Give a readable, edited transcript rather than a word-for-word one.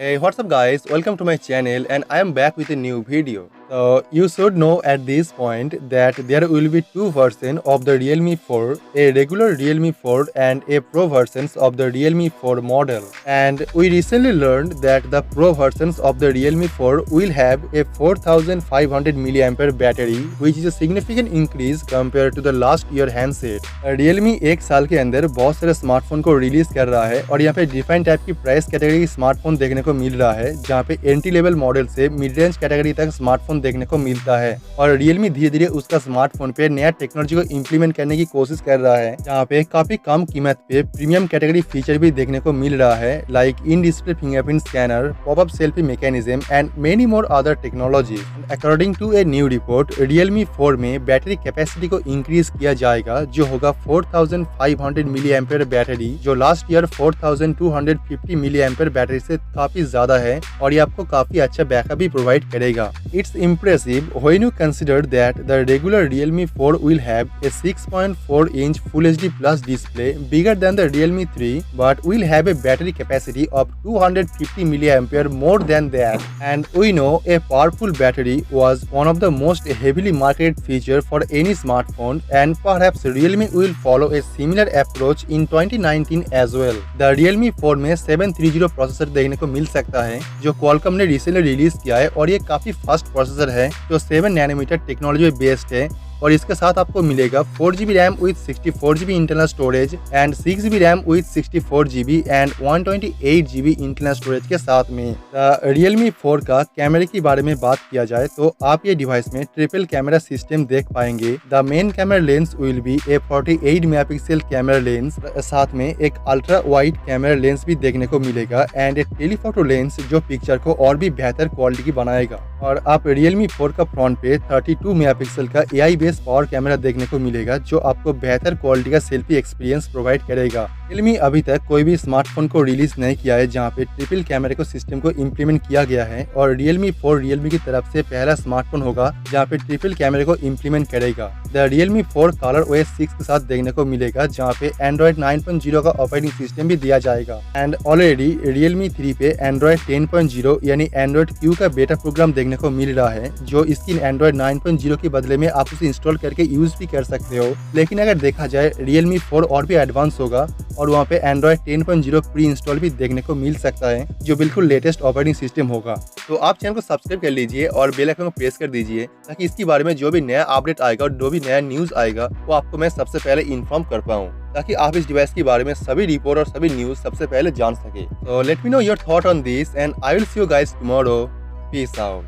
Hey, what's up guys? Welcome to my channel and I am back with a new video. So you should know at this point that there will be two versions of the Realme 4, a regular Realme 4 and a Pro versions of the Realme 4 model. And we recently learned that the Pro versions of the Realme 4 will have a 4500 mAh battery, which is a significant increase compared to the last year handset. Realme एक साल के अंदर बहुत सारे smartphone को release कर रहा है और यहाँ पे डिफरेंट टाइप की प्राइस कैटेगरी स्मार्टफोन देखने को मिल रहा है, जहाँ पे एंट्री लेवल मॉडल से मिड रेंज कैटेगरी तक स्मार्टफोन देखने को मिलता है। और Realme धीरे धीरे उसका स्मार्टफोन पे नया टेक्नोलॉजी को इम्प्लीमेंट करने की कोशिश कर रहा है, जहाँ पे काफी कम कीमत पे प्रीमियम कैटेगरी फीचर भी देखने को मिल रहा है, like in display fingerprint scanner, popup selfie mechanism and many more other technology. According to a new report, Realme 4 में बैटरी कैपेसिटी को इंक्रीज किया जाएगा, जो होगा 4500 mAh बैटरी, जो लास्ट ईयर 4250 mAh बैटरी से काफी ज्यादा है और ये आपको काफी अच्छा बैकअप भी प्रोवाइड करेगा। It's impressive when you consider that the regular Realme 4 will have a 6.4-inch Full HD Plus display bigger than the Realme 3, but will have a battery capacity of 250 mAh more than that. And we know a powerful battery was one of the most heavily marketed feature for any smartphone, and perhaps Realme will follow a similar approach in 2019 as well. The Realme 4 में 730 processor देखने को मिल सकता है, जो Qualcomm ने recently release किया है और ये काफी फास्ट प्रोसेसर है जो 7 नैनोमीटर टेक्नोलॉजी पे बेस्ड है। और इसके साथ आपको मिलेगा 4GB RAM with 64GB internal storage and 6GB RAM with 64GB and 128GB internal storage के साथ में। Realme 4 का कैमरे के बारे में बात किया जाए तो आप ये डिवाइस में ट्रिपल कैमरा सिस्टम देख पाएंगे। The main camera lens will be A 48 megapixel camera lens, साथ में एक अल्ट्रा वाइड कैमरा लेंस भी देखने को मिलेगा एंड एक टेलीफोटो लेंस जो पिक्चर को और भी बेहतर क्वालिटी की बनाएगा। और आप Realme 4 का फ्रंट पे 32 मेगापिक्सल का AI बेस्ड पावर कैमरा देखने को मिलेगा, जो आपको बेहतर क्वालिटी का सेल्फी एक्सपीरियंस प्रोवाइड करेगा। Realme अभी तक कोई भी स्मार्टफोन को रिलीज नहीं किया है जहां पे ट्रिपल कैमरे को सिस्टम को इम्प्लीमेंट किया गया है, और Realme 4 Realme की तरफ से पहला स्मार्टफोन होगा जहां पे ट्रिपल कैमरे को इम्प्लीमेंट करेगा। द Realme 4 ColorOS 6 के साथ देखने को मिलेगा, जहां पे Android 9.0 का ऑपरेटिंग सिस्टम भी दिया जाएगा। एंड ऑलरेडी Realme 3 पे Android 10.0 यानी Android Q का बेटा प्रोग्राम देखने को मिल रहा है, जो इसकी Android 9.0 के बदले में आप उसे इंस्टॉल करके यूज भी कर सकते हो। लेकिन अगर देखा जाए Realme 4 और भी एडवांस होगा और वहाँ पे Android 10.0 प्री इंस्टॉल भी देखने को मिल सकता है, जो बिल्कुल लेटेस्ट ऑपरेटिंग सिस्टम होगा। तो आप चैनल को सब्सक्राइब कर लीजिए और बेल आइकन को प्रेस कर दीजिए, ताकि इसके बारे में जो भी नया अपडेट आएगा और जो भी नया न्यूज आएगा वो आपको मैं सबसे पहले इन्फॉर्म कर पाऊँ, ताकि आप इस डिवाइस के बारे में सभी रिपोर्ट और सभी न्यूज सबसे पहले जान सके। So let me know your thought on this and I will see you guys tomorrow. Peace out.